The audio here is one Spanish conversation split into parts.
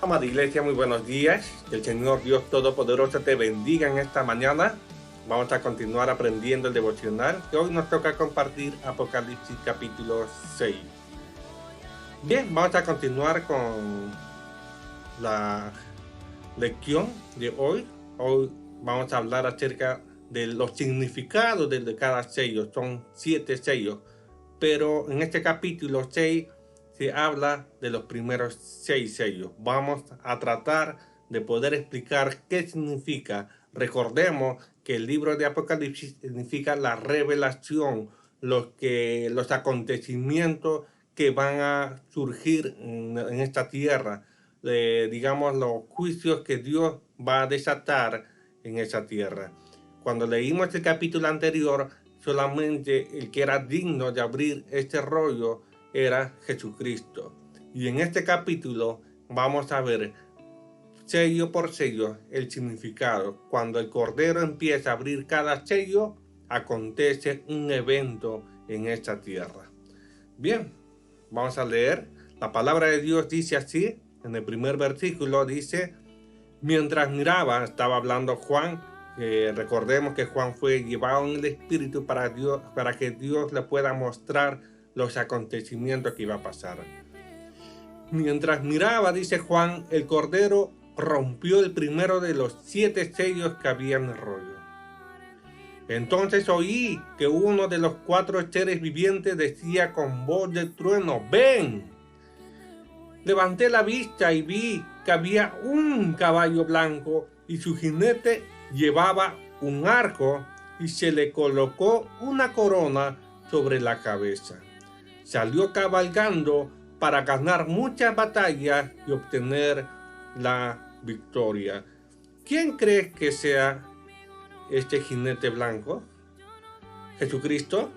Amada Iglesia, muy buenos días. Que el Señor Dios Todopoderoso te bendiga en esta mañana. Vamos a continuar aprendiendo el devocional, que hoy nos toca compartir Apocalipsis capítulo 6. Bien, vamos a continuar con la lección de hoy. Hoy vamos a hablar acerca de los significados de cada sello. Son 7 sellos, pero en este capítulo 6 se habla de los primeros 6 sellos. Vamos a tratar de poder explicar qué significa. Recordemos que el libro de Apocalipsis significa la revelación, los acontecimientos que van a surgir en esta tierra, digamos los juicios que Dios va a desatar en esa tierra. Cuando leímos el capítulo anterior, solamente el que era digno de abrir este rollo era Jesucristo. Y en este capítulo vamos a ver sello por sello el significado. Cuando el Cordero empieza a abrir cada sello, acontece un evento en esta tierra. Bien, vamos a leer. La palabra de Dios dice así, en el primer versículo dice: mientras miraba, estaba hablando Juan. Recordemos que Juan fue llevado en el Espíritu para que Dios le pueda mostrar los acontecimientos que iba a pasar. Mientras miraba, dice Juan, el Cordero rompió el primero de los 7 sellos que había en el rollo. Entonces oí que uno de los 4 seres vivientes decía con voz de trueno: ¡ven! Levanté la vista y vi que había un caballo blanco y su jinete llevaba un arco y se le colocó una corona sobre la cabeza. Salió cabalgando para ganar muchas batallas y obtener la victoria. ¿Quién cree que sea este jinete blanco? ¿Jesucristo?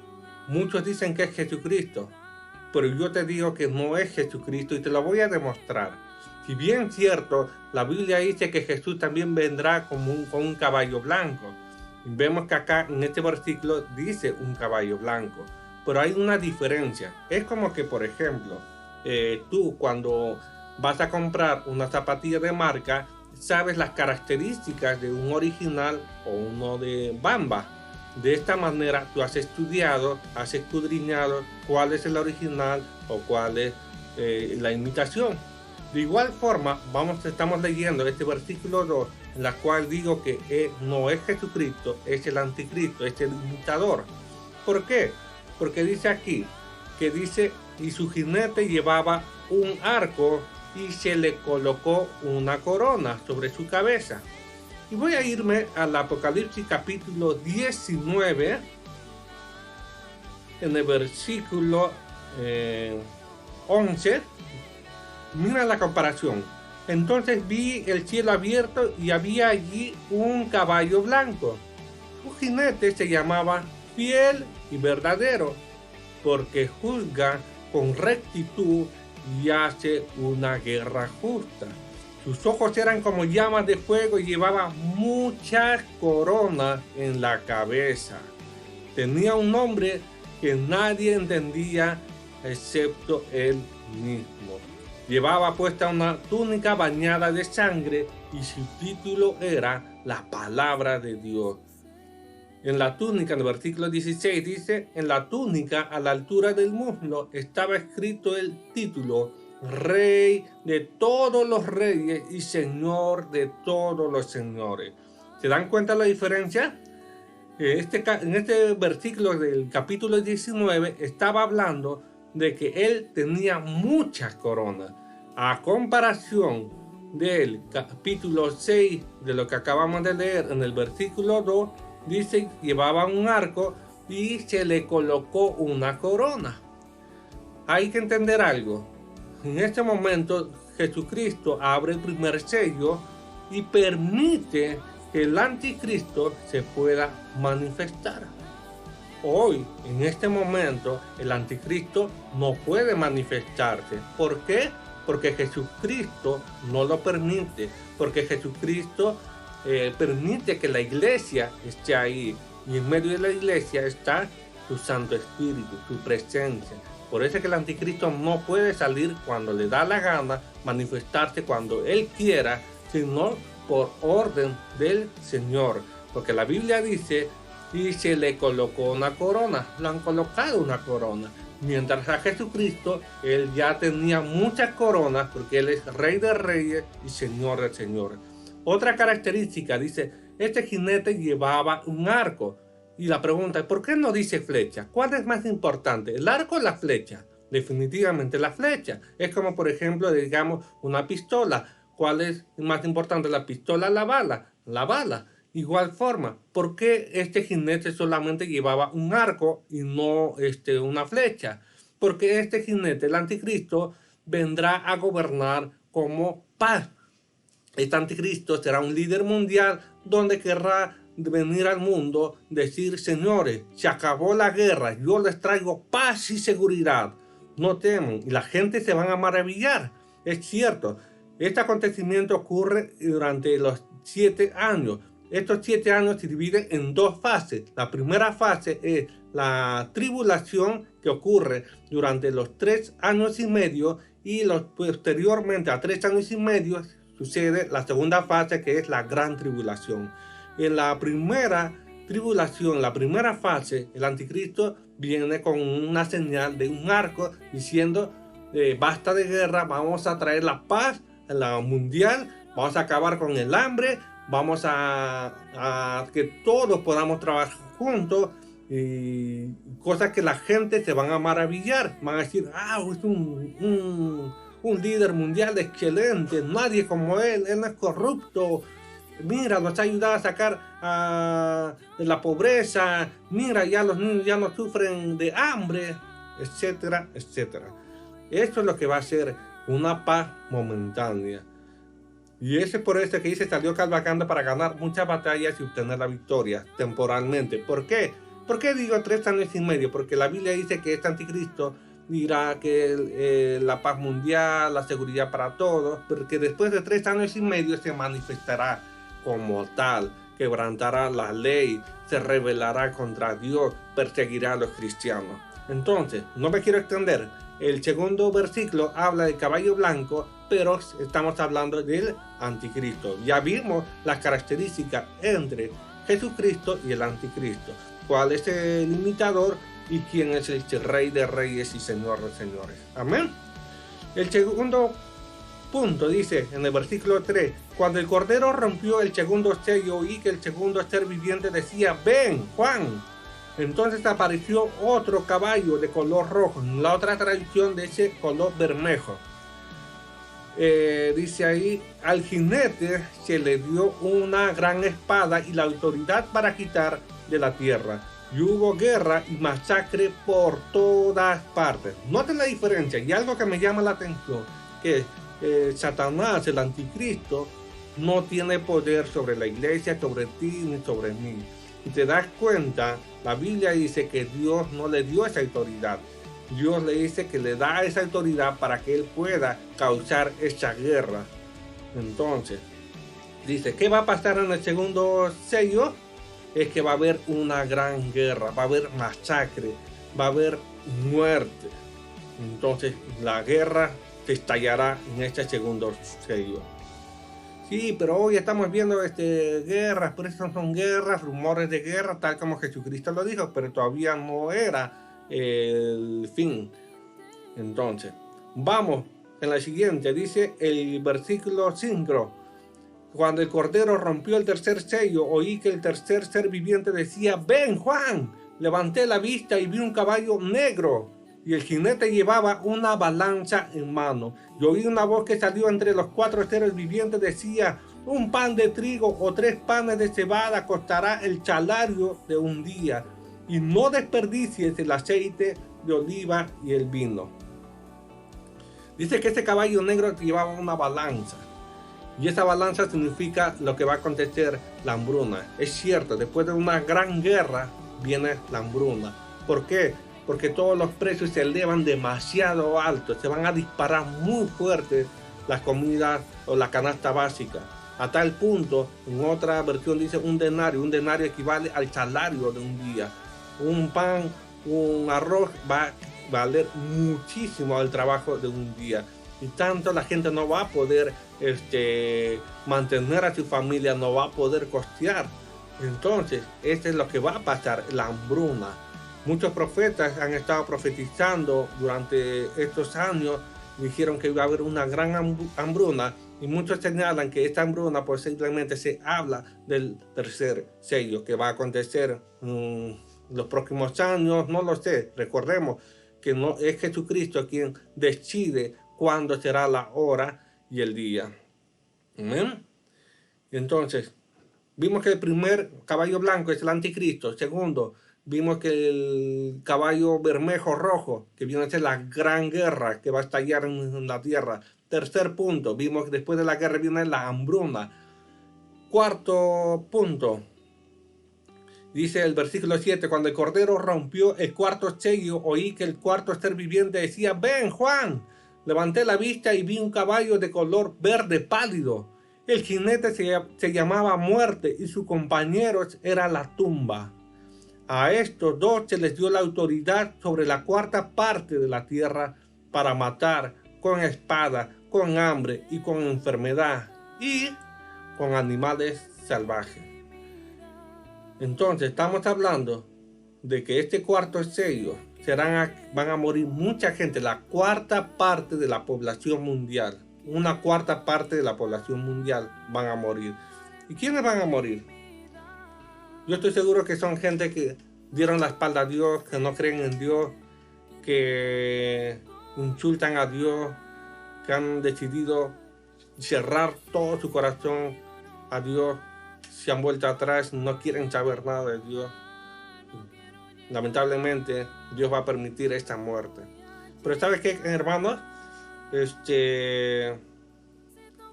Muchos dicen que es Jesucristo, pero yo te digo que no es Jesucristo y te lo voy a demostrar. Si bien es cierto, la Biblia dice que Jesús también vendrá con un caballo blanco. Y vemos que acá en este versículo dice un caballo blanco. Pero hay una diferencia. Es como que, por ejemplo, tú cuando vas a comprar una zapatilla de marca, sabes las características de un original o uno de Bamba. De esta manera tú has estudiado, has escudriñado cuál es el original o cuál es la imitación. De igual forma, estamos leyendo este versículo 2, en la cual digo que no es Jesucristo, es el anticristo, es el imitador. ¿Por qué? Porque dice aquí, que dice, y su jinete llevaba un arco y se le colocó una corona sobre su cabeza. Y voy a irme al Apocalipsis capítulo 19, en el versículo 11. Mira la comparación. Entonces vi el cielo abierto y había allí un caballo blanco. Su jinete se llamaba Fiel y Verdadero, porque juzga con rectitud y hace una guerra justa. Sus ojos eran como llamas de fuego y llevaba muchas coronas en la cabeza. Tenía un nombre que nadie entendía excepto él mismo. Llevaba puesta una túnica bañada de sangre y su título era la Palabra de Dios. En la túnica, en el versículo 16 dice, en la túnica a la altura del muslo estaba escrito el título: Rey de todos los reyes y Señor de todos los señores. ¿Se dan cuenta la diferencia? En este versículo del capítulo 19 estaba hablando de que él tenía muchas coronas. A comparación del capítulo 6 de lo que acabamos de leer en el versículo 2, dice que llevaba un arco y se le colocó una corona. Hay que entender algo. En este momento Jesucristo abre el primer sello y permite que el anticristo se pueda manifestar. Hoy, en este momento, el anticristo no puede manifestarse. ¿Por qué? Porque Jesucristo no lo permite. Porque Jesucristo permite que la iglesia esté ahí. Y en medio de la iglesia está su Santo Espíritu, su presencia. Por eso es que el anticristo no puede salir cuando le da la gana, manifestarse cuando él quiera, sino por orden del Señor. Porque la Biblia dice, y se le colocó una corona, le han colocado una corona. Mientras a Jesucristo, él ya tenía muchas coronas, porque él es Rey de Reyes y Señor de Señores. Otra característica, dice, este jinete llevaba un arco. Y la pregunta es, ¿por qué no dice flecha? ¿Cuál es más importante, el arco o la flecha? Definitivamente la flecha. Es como, por ejemplo, digamos, una pistola. ¿Cuál es más importante, la pistola o la bala? La bala. Igual forma, ¿por qué este jinete solamente llevaba un arco y no una flecha? Porque este jinete, el anticristo, vendrá a gobernar como paz. Este anticristo será un líder mundial donde querrá venir al mundo, decir, señores, se acabó la guerra, yo les traigo paz y seguridad, no teman, y la gente se van a maravillar. Es cierto, este acontecimiento ocurre durante los 7 años. Estos 7 años se dividen en 2 fases. La primera fase es la tribulación, que ocurre durante los 3 años y medio, y posteriormente a 3 años y medio sucede la segunda fase, que es la gran tribulación. En la primera tribulación, la primera fase, el anticristo viene con una señal de un arco diciendo, basta de guerra, vamos a traer la paz a la mundial, vamos a acabar con el hambre, vamos a que todos podamos trabajar juntos, y cosas que la gente se van a maravillar, van a decir, es un líder mundial excelente, nadie como él no es corrupto, mira, nos ha ayudado a sacar de la pobreza, mira, ya los niños ya no sufren de hambre, etcétera, etcétera. Esto es lo que va a ser una paz momentánea. Y ese es por eso que dice, salió cabalgando para ganar muchas batallas y obtener la victoria temporalmente. ¿Por qué? ¿Por qué digo 3 años y medio? Porque la Biblia dice que este anticristo dirá que la paz mundial, la seguridad para todos, porque después de 3 años y medio se manifestará como tal, quebrantará la ley, se rebelará contra Dios, perseguirá a los cristianos. Entonces, no me quiero extender. El segundo versículo habla del caballo blanco, pero estamos hablando del anticristo. Ya vimos las características entre Jesucristo y el anticristo. ¿Cuál es el imitador y quién es el Rey de Reyes y Señor de Señores? Amén. El segundo punto dice en el versículo 3, cuando el Cordero rompió el segundo sello, oí que el segundo ser viviente decía, ven, Juan. Entonces apareció otro caballo de color rojo, en la otra traducción de ese color bermejo. Dice ahí, al jinete se le dio una gran espada y la autoridad para quitar de la tierra. Y hubo guerra y masacre por todas partes. Noten la diferencia, y algo que me llama la atención, que Satanás, el anticristo, no tiene poder sobre la iglesia, sobre ti ni sobre mí. Y te das cuenta, la Biblia dice que Dios no le dio esa autoridad. Dios le dice que le da esa autoridad para que él pueda causar esa guerra. Entonces, dice, ¿qué va a pasar en el segundo sello? Es que va a haber una gran guerra, va a haber masacre, va a haber muerte. Entonces, la guerra se estallará en este segundo sello. Sí, pero hoy estamos viendo guerras, por eso son guerras, rumores de guerra, tal como Jesucristo lo dijo, pero todavía no era el fin. Entonces, vamos en la siguiente, dice el versículo 5. Cuando el Cordero rompió el tercer sello, oí que el tercer ser viviente decía, ven, Juan. Levanté la vista y vi un caballo negro, y el jinete llevaba una balanza en mano. Y oí una voz que salió entre los 4 seres vivientes, decía, un pan de trigo o 3 panes de cebada costará el salario de un día, y no desperdicies el aceite de oliva y el vino. Dice que ese caballo negro llevaba una balanza. Y esa balanza significa lo que va a acontecer, la hambruna. Es cierto, después de una gran guerra viene la hambruna. ¿Por qué? Porque todos los precios se elevan demasiado alto. Se van a disparar muy fuerte las comidas o la canasta básica. A tal punto, en otra versión dice un denario. Un denario equivale al salario de un día. Un pan un arroz va a valer muchísimo el trabajo de un día. Y tanto la gente no va a poder mantener a su familia, no va a poder costear. Entonces, esto es lo que va a pasar, la hambruna. Muchos profetas han estado profetizando durante estos años, dijeron que iba a haber una gran hambruna, y muchos señalan que esta hambruna posiblemente se habla del tercer sello que va a acontecer los próximos años, no lo sé. Recordemos que no es Jesucristo quien decide cuándo será la hora y el día. ¿Mm? Entonces, vimos que el primer caballo blanco es el anticristo. Segundo, vimos que el caballo bermejo rojo, que viene a ser la gran guerra que va a estallar en la tierra. Tercer punto, vimos que después de la guerra viene la hambruna. Cuarto punto, dice el versículo 7, cuando el Cordero rompió el cuarto sello, oí que el cuarto ser viviente decía: ven, Juan. Levanté la vista y vi un caballo de color verde pálido. El jinete se llamaba Muerte y sus compañeros era la tumba. A estos dos se les dio la autoridad sobre la cuarta parte de la tierra para matar con espada, con hambre y con enfermedad y con animales salvajes. Entonces estamos hablando de que este cuarto sello van a morir mucha gente, la cuarta parte de la población mundial. Una cuarta parte de la población mundial van a morir. ¿Y quiénes van a morir? Yo estoy seguro que son gente que dieron la espalda a Dios, que no creen en Dios, que insultan a Dios, que han decidido cerrar todo su corazón a Dios, se han vuelto atrás, no quieren saber nada de Dios. Lamentablemente, Dios va a permitir esta muerte. Pero ¿sabes qué, hermanos?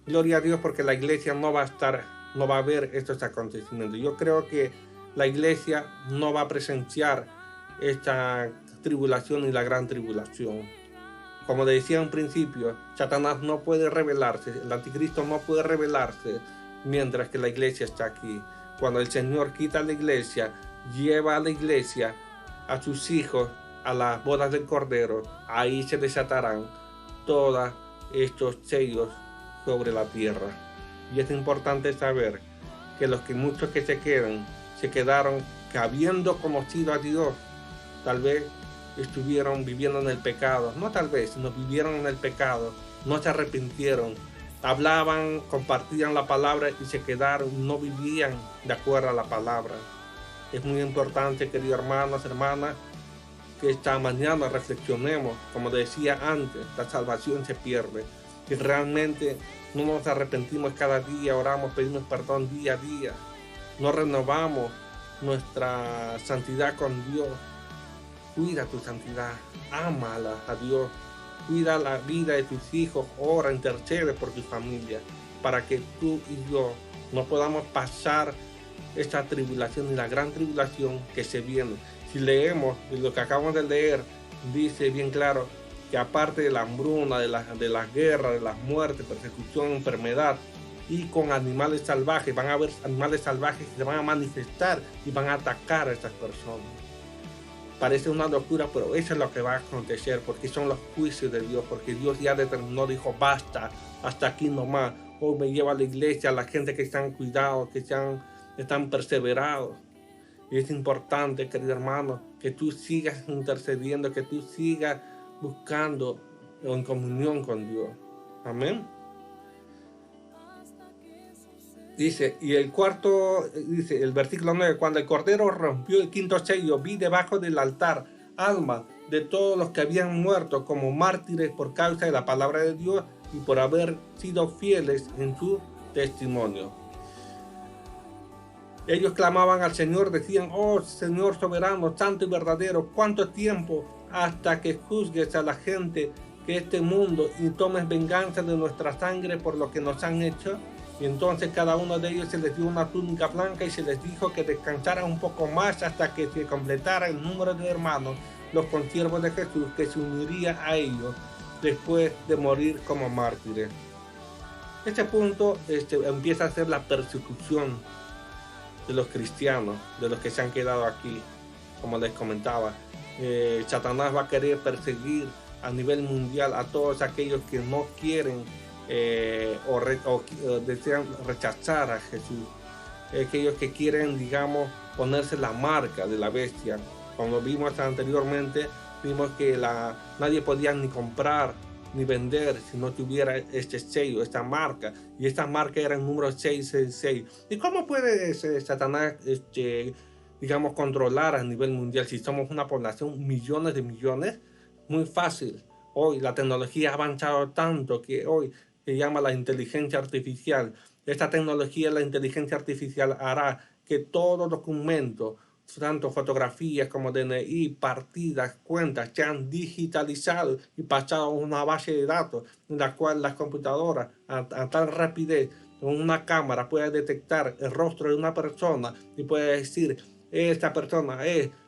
Gloria a Dios, porque la iglesia no va a ver estos acontecimientos. Yo creo que la iglesia no va a presenciar esta tribulación y la gran tribulación. Como decía en principio, Satanás no puede revelarse, el anticristo no puede revelarse mientras que la iglesia está aquí. Cuando el Señor quita la iglesia, lleva a la iglesia, a sus hijos, a las bodas del Cordero, ahí se desatarán todos estos sellos sobre la tierra. Y es importante saber que muchos que se quedaron que habiendo conocido a Dios, tal vez estuvieron viviendo en el pecado, no tal vez, sino vivieron en el pecado, no se arrepintieron, hablaban, compartían la palabra y se quedaron, no vivían de acuerdo a la palabra. Es muy importante, queridos hermanos, hermanas, que esta mañana reflexionemos. Como decía antes, la salvación se pierde. Y realmente no nos arrepentimos cada día, oramos, pedimos perdón día a día. No renovamos nuestra santidad con Dios. Cuida tu santidad, ámala a Dios. Cuida la vida de tus hijos, ora, intercede por tu familia, para que tú y yo no podamos pasar esta tribulación y la gran tribulación que se viene. Si leemos lo que acabamos de leer, dice bien claro que aparte de la hambruna, de las guerras, de las muertes, persecución, enfermedad y con animales salvajes, van a haber animales salvajes que se van a manifestar y van a atacar a estas personas. Parece una locura, pero eso es lo que va a acontecer, porque son los juicios de Dios, porque Dios ya determinó, dijo basta, hasta aquí nomás. Hoy me lleva a la iglesia, a la gente que están cuidados, que están perseverados. Y es importante, querido hermano, que tú sigas intercediendo, que tú sigas buscando en comunión con Dios. Amén. Dice, y el versículo 9, cuando el Cordero rompió el quinto sello, vi debajo del altar almas de todos los que habían muerto como mártires por causa de la palabra de Dios y por haber sido fieles en su testimonio. Ellos clamaban al Señor, decían: oh Señor soberano, santo y verdadero, ¿cuánto tiempo hasta que juzgues a la gente que este mundo y tomes venganza de nuestra sangre por lo que nos han hecho? Y entonces cada uno de ellos se les dio una túnica blanca y se les dijo que descansaran un poco más hasta que se completara el número de hermanos, los consiervos de Jesús, que se uniría a ellos después de morir como mártires. Este punto empieza a ser la persecución de los cristianos, de los que se han quedado aquí, como les comentaba. Satanás va a querer perseguir a nivel mundial a todos aquellos que no quieren o desean rechazar a Jesús. Aquellos que quieren, digamos, ponerse la marca de la bestia. Como vimos anteriormente, vimos que nadie podía ni comprar ni vender si no tuviera este sello, esta marca. Y esta marca era el número 666. ¿Y cómo puede Satanás, digamos, controlar a nivel mundial si somos una población millones de millones? Muy fácil. Hoy la tecnología ha avanzado tanto que hoy se llama la inteligencia artificial. Esta tecnología, la inteligencia artificial, hará que todo documento, tanto fotografías como DNI, partidas, cuentas, sean digitalizados y pasados a una base de datos en la cual las computadoras a tal rapidez con una cámara puede detectar el rostro de una persona y puede decir, esta persona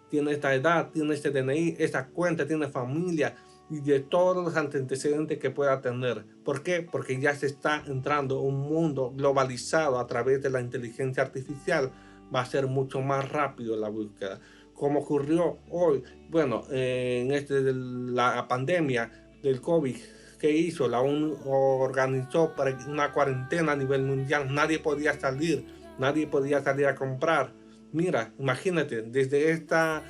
tiene esta edad, tiene este DNI, esta cuenta, tiene familia, y de todos los antecedentes que pueda tener. ¿Por qué? Porque ya se está entrando un mundo globalizado a través de la inteligencia artificial. Va a ser mucho más rápido la búsqueda. Como ocurrió hoy, bueno, en la pandemia del COVID, ¿qué hizo? La ONU organizó para una cuarentena a nivel mundial. Nadie podía salir a comprar. Mira, imagínate, desde esta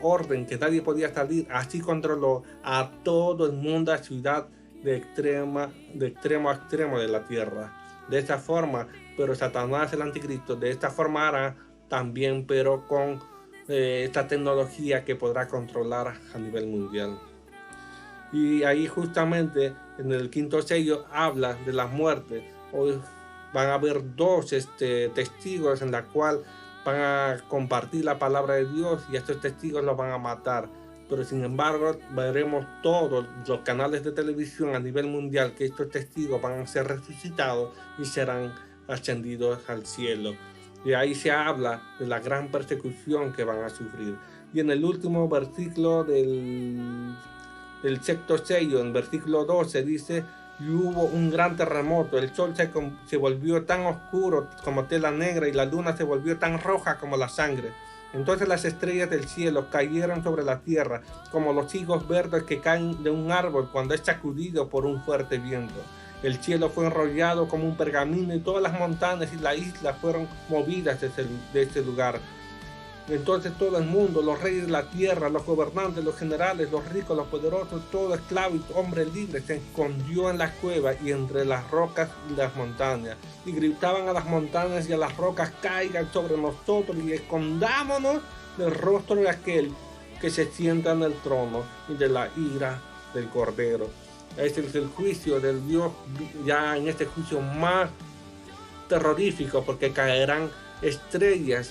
orden que nadie podía salir, así controló a todo el mundo, a ciudad de extremo a extremo de la tierra. De esta forma, pero Satanás, el anticristo, de esta forma hará también, pero con esta tecnología que podrá controlar a nivel mundial. Y ahí justamente en el quinto sello habla de la muerte. Hoy van a haber dos testigos en la cual van a compartir la palabra de Dios y estos testigos los van a matar. Pero sin embargo veremos todos los canales de televisión a nivel mundial que estos testigos van a ser resucitados y serán ascendidos al cielo. Y ahí se habla de la gran persecución que van a sufrir. Y en el último versículo del sexto sello, en versículo 12, dice: y hubo un gran terremoto, el sol se volvió tan oscuro como tela negra y la luna se volvió tan roja como la sangre. Entonces las estrellas del cielo cayeron sobre la tierra como los higos verdes que caen de un árbol cuando es sacudido por un fuerte viento. El cielo fue enrollado como un pergamino y todas las montañas y la isla fueron movidas de ese lugar. Entonces todo el mundo, los reyes de la tierra, los gobernantes, los generales, los ricos, los poderosos, todo esclavo y hombre libre se escondió en las cuevas y entre las rocas y las montañas. Y gritaban a las montañas y a las rocas: caigan sobre nosotros y escondámonos del rostro de aquel que se sienta en el trono y de la ira del Cordero. Este es el juicio del Dios, ya en este juicio más terrorífico, porque caerán estrellas,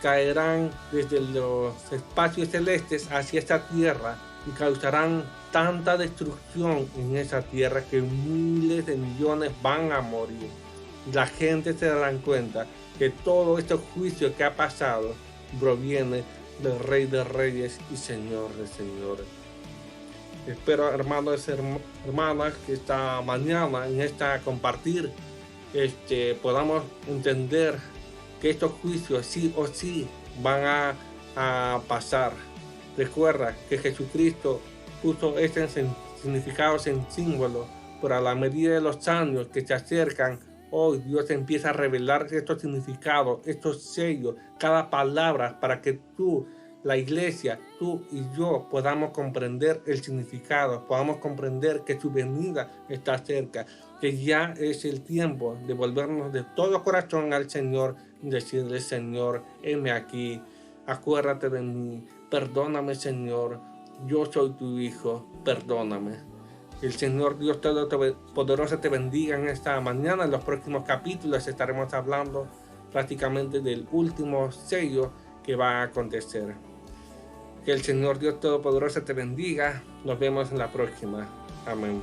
caerán desde los espacios celestes hacia esta tierra y causarán tanta destrucción en esa tierra que miles de millones van a morir. Y la gente se dará cuenta que todo este juicio que ha pasado proviene del Rey de Reyes y Señor de Señores. Espero, hermanos y hermanas, que esta mañana en esta compartir podamos entender que estos juicios sí o sí van a pasar. Recuerda que Jesucristo puso este significado en símbolo, pero a la medida de los años que se acercan, hoy Dios empieza a revelar estos significados, estos sellos, cada palabra, para que tú, la iglesia, tú y yo podamos comprender el significado, podamos comprender que su venida está cerca, que ya es el tiempo de volvernos de todo corazón al Señor y decirle: Señor, heme aquí, acuérdate de mí, perdóname, Señor, yo soy tu hijo, perdóname. El Señor Dios Todopoderoso te bendiga en esta mañana. En los próximos capítulos estaremos hablando prácticamente del último sello que va a acontecer. Que el Señor Dios Todopoderoso te bendiga. Nos vemos en la próxima. Amén.